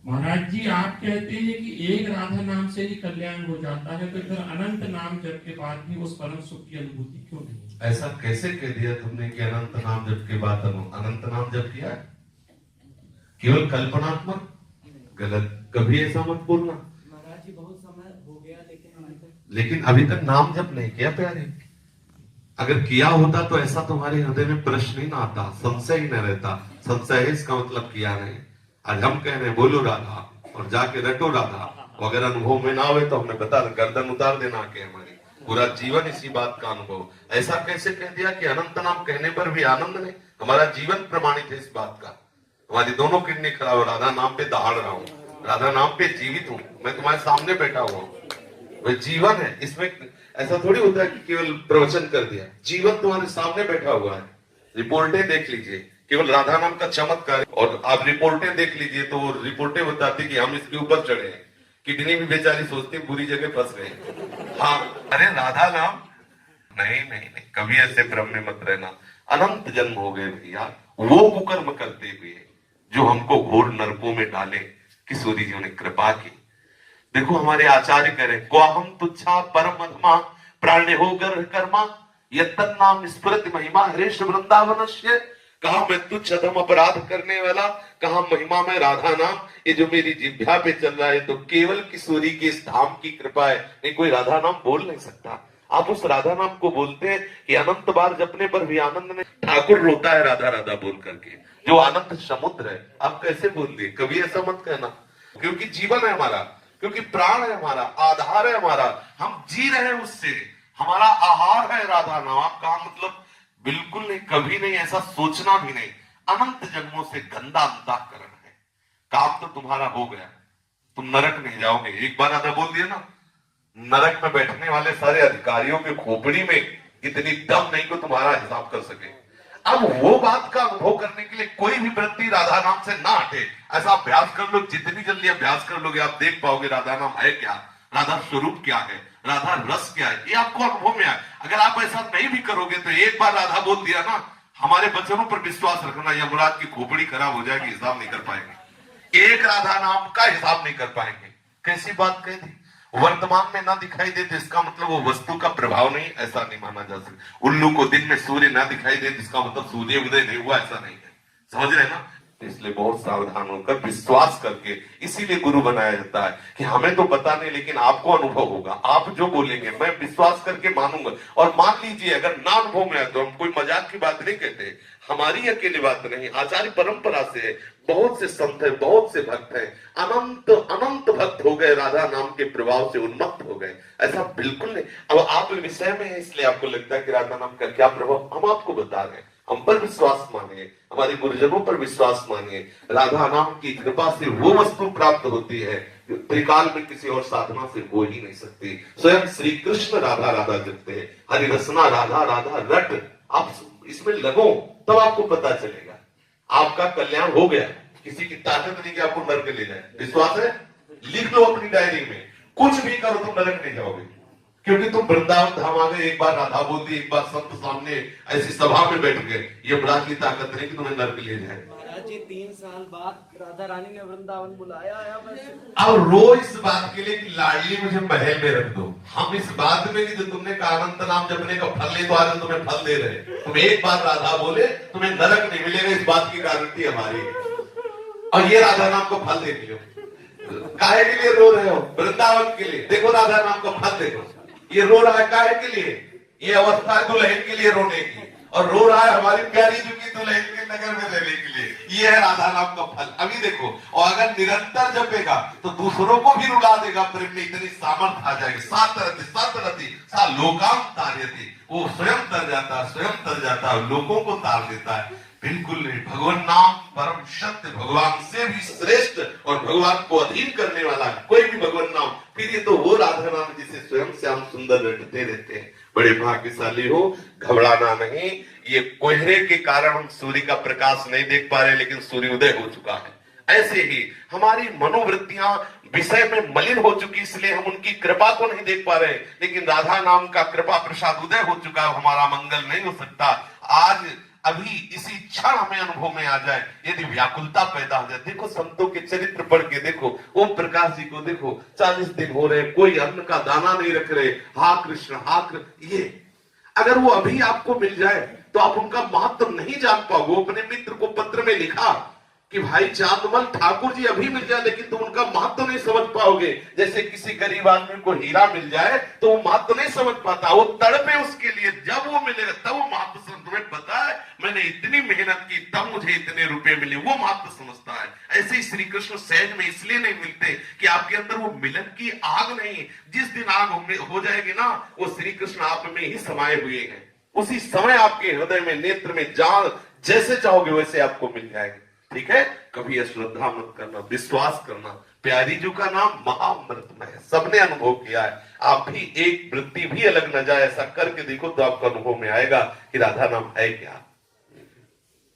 महाराज जी आप कहते हैं कि एक राधा नाम से ही कल्याण हो जाता है, तो फिर अनंत नाम जप के बाद भी उस परम सुख की अनुभूति क्यों नहीं? ऐसा कैसे कह दिया तुमने कि अनंत नाम जप के बाद अनंत नाम जप किया? केवल कल्पनात्मक, गलत। कभी ऐसा मत बोलना। महाराज जी बहुत समय हो गया लेकिन अभी तक नाम जप नहीं किया प्यारे। अगर किया होता तो ऐसा तुम्हारे हृदय में प्रश्न ही ना आता, संशय ही न रहता। संशय है इसका मतलब किया नहीं। आज हम कह रहे हैं बोलो राधा और जाके रटो राधा, अगर अनुभव में ना हुए तो हमें बता, गर्दन उतार देना के हमारी पूरा जीवन इसी बात का अनुभव। ऐसा कैसे कह दिया कि अनंत नाम कहने पर भी आनंद नहीं? हमारा जीवन प्रमाणित है इस बात का। हमारी दोनों किडनी खराब, राधा नाम पे दहाड़ रहा हूँ, राधा नाम पे जीवित हूँ, मैं तुम्हारे सामने बैठा हुआ हूँ। वह जीवन है, इसमें ऐसा थोड़ी होता है कि केवल प्रवचन कर दिया। जीवन तुम्हारे सामने बैठा हुआ है। रिपोर्टें देख लीजिए, केवल राधा नाम का चमत्कार। और आप रिपोर्टें देख लीजिए तो वो रिपोर्टें बताती कि हम इसके ऊपर चढ़े हैं, किडनी भी बेचारी सोचती बुरी जगह फंस गए। हाँ, अरे राधा नाम नहीं नहीं नहीं, कभी ऐसे भ्रम में मत रहना। अनंत जन्म हो गए भैया वो कुकर्म करते हुए जो हमको घोर नरकों में डाले। किशोरी जी ने कृपा की। देखो हमारे आचार्य कह रहे, क्वाहम तुच्छा परम अधमा प्राण्य हो गर्भ कर्मा यत्तन नाम स्मृति महिमा हरेश वृंदावनस्य। कहा मैं तुच्छ अधम अपराध करने वाला, कहा महिमा में राधा नाम। ये जो मेरी जिह्वा पे चल रहा है तो केवल किशोरी के इस धाम की कृपा है, नहीं कोई राधा नाम बोल नहीं सकता। आप उस राधा नाम को बोलते हैं कि अनंत बार जपने पर भी आनंद नहीं। ठाकुर रोता है राधा राधा बोल करके, जो आनंद समुद्र है। आप कैसे बोल दिए? कभी ऐसा मत कहना, क्योंकि जीवन है हमारा, क्योंकि प्राण है हमारा, आधार है हमारा, हम जी रहे हैं उससे। हमारा आहार है राधा नाम। आप कहा मतलब बिल्कुल नहीं, कभी नहीं, ऐसा सोचना भी नहीं। अनंत जन्मों से गंदा अंतःकरण है। काम तो तुम्हारा हो गया, तुम नरक नहीं जाओगे। एक बार राधा बोल दिया ना, नरक में बैठने वाले सारे अधिकारियों के खोपड़ी में इतनी दम नहीं को तुम्हारा हिसाब कर सके। अब वो बात का अनुभव करने के लिए कोई भी वृत्ति राधा नाम से ना हटे। ऐसा अभ्यास कर लो, जितनी जल्दी अभ्यास कर लोगे आप देख पाओगे राधा नाम है क्या, राधा स्वरूप क्या है, राधा रस क्या है, ये आपको अनुभव में आए। अगर आप ऐसा नहीं भी करोगे तो एक बार राधा बोल दिया ना, हमारे वचनों पर विश्वास रखना, यमराज की खोपड़ी खराब हो जाएगी, हिसाब नहीं कर पाएंगे। एक राधा नाम का हिसाब नहीं कर पाएंगे। कैसी बात कह दी? वर्तमान में ना दिखाई दे तो इसका मतलब वो वस्तु का प्रभाव नहीं, ऐसा नहीं माना जा सकता। उल्लू को दिन में सूर्य ना दिखाई दे तो इसका मतलब सूर्य उदय नहीं हुआ, ऐसा नहीं है। समझ रहे ना? इसलिए बहुत सावधान होकर विश्वास करके, इसीलिए गुरु बनाया जाता है कि हमें तो पता नहीं लेकिन आपको अनुभव होगा। आप जो बोलेंगे मैं विश्वास करके मानूंगा। और मान लीजिए अगर ना अनुभव में आए तो हम कोई मजाक की बात नहीं कहते, हमारी अकेली बात नहीं, आचार्य परंपरा से है। बहुत से संत है, बहुत से भक्त हैं, अनंत अनंत भक्त हो गए, राधा नाम के प्रभाव से उन्मत्त हो गए। ऐसा बिल्कुल नहीं। अब आप विषय में है इसलिए आपको लगता है कि राधा नाम का क्या प्रभाव, हम आपको बता रहे हैं। हम पर विश्वास मानिए, हमारे गुरुजनों पर विश्वास मानिए। राधा नाम की कृपा से वो वस्तु प्राप्त होती है जो त्रिकाल में किसी और साधना से हो ही नहीं सकती। स्वयं श्री कृष्ण राधा राधा जपते हैं, हरि रसना राधा राधा रट। आप इसमें लगो तब आपको पता चलेगा, आपका कल्याण हो गया। किसी की ताकत नहीं कि आपको नरक ले जाए। विश्वास है? लिख लो अपनी डायरी में, कुछ भी करो तुम नरक नहीं जाओगे, क्योंकि तुम वृंदावन धाम आ गए। एक बार राधा बोल दी, एक बार संत सामने ऐसी सभा में बैठ गए, ये बड़ा की ताकत नहीं कि तुम्हें नरक ले जाए। महाराज जी 3 साल बाद राधा रानी ने वृंदावन बुलाया है। अब रो इस बात के लिए कि लाडली मुझे महल में रख दो। हम इस बात में कि जो तुमने कहा अनंत नाम जपने का फल ले, तो आज तुम्हें फल दे रहे। तुम एक बार राधा बोले तुम्हें नरक नहीं मिलेगा, इस बात की गारंटी हमारी। और ये राधा नाम को फल देख लो। काहे के लिए रो रहे हो? वृंदावन के लिए। देखो राधा नाम का फल देखो। ये रो रहा है काहे के लिए? ये अवस्था है दुल्हन के लिए रोने की, और रो रहा है हमारी प्यारी जुगी दुल्हन के नगर में रहने के लिए। ये है राधा नाम का फल। अभी देखो, और अगर निरंतर जपेगा तो दूसरों को भी रुला देगा। प्रेम में इतनी सामर्थ्य आ जाएगी। सातरति सा लोकाम तार्यति, वो स्वयं तर जाता है, स्वयं तर जाता है, लोगों को तार देता है। बिल्कुल नहीं। भगवान नाम परम सत्य, भगवान से भी श्रेष्ठ और भगवान को अधीन करने वाला है कोई भी भगवान नाम। फिर ये तो वो राधा नाम जिसे स्वयं श्याम सुंदर रटते रहते हैं। बड़े भाग्यशाली हो, घबराना नहीं। ये कोहरे के कारण हम सूर्य का प्रकाश नहीं देख पा रहे, लेकिन सूर्य उदय हो चुका है। ऐसे ही हमारी मनोवृत्तियां विषय में मलिन हो चुकी, इसलिए हम उनकी कृपा को नहीं देख पा रहे। लेकिन राधा नाम का कृपा प्रसाद उदय हो चुका है, हमारा मंगल नहीं हो सकता। आज अभी इसी क्षण हमें अनुभव में आ जाए, यदि व्याकुलता पैदा हो जाए। देखो संतों के चरित्र पढ़ के देखो, ओम प्रकाश जी को देखो, 40 दिन हो रहे, कोई अन्न का दाना नहीं रख रहे, हा कृष्ण हा कृष्ण। ये अगर वो अभी आपको मिल जाए तो आप उनका महत्व नहीं जान पाओगे। वो अपने मित्र को पत्र में लिखा कि भाई चांदमल ठाकुर जी अभी मिल जाए लेकिन तुम उनका महत्व नहीं समझ पाओगे। जैसे किसी गरीब आदमी को हीरा मिल जाए तो वो महत्व नहीं समझ पाता, वो तड़पे उसके लिए, जब वो मिलेगा तब वो महत्व समझ। तुम्हें पता है मैंने इतनी मेहनत की तब मुझे इतने रुपए मिले, वो महत्व समझता है। ऐसे ही श्री कृष्ण सहज में इसलिए नहीं मिलते कि आपके अंदर वो मिलन की आग नहीं। जिस दिन आग हो जाएगी ना, वो श्री कृष्ण आप में ही समाये हुए हैं। उसी समय आपके हृदय में, नेत्र में, जान जैसे चाहोगे वैसे आपको मिल जाएगी। ठीक है, कभी अश्रद्धा मत करना, विश्वास करना। प्यारी जी का नाम महाअमृतमय है, सबने अनुभव किया है। आप भी एक वृत्ति भी अलग न जाए, ऐसा करके देखो तो आपको अनुभव में आएगा कि राधा नाम है क्या।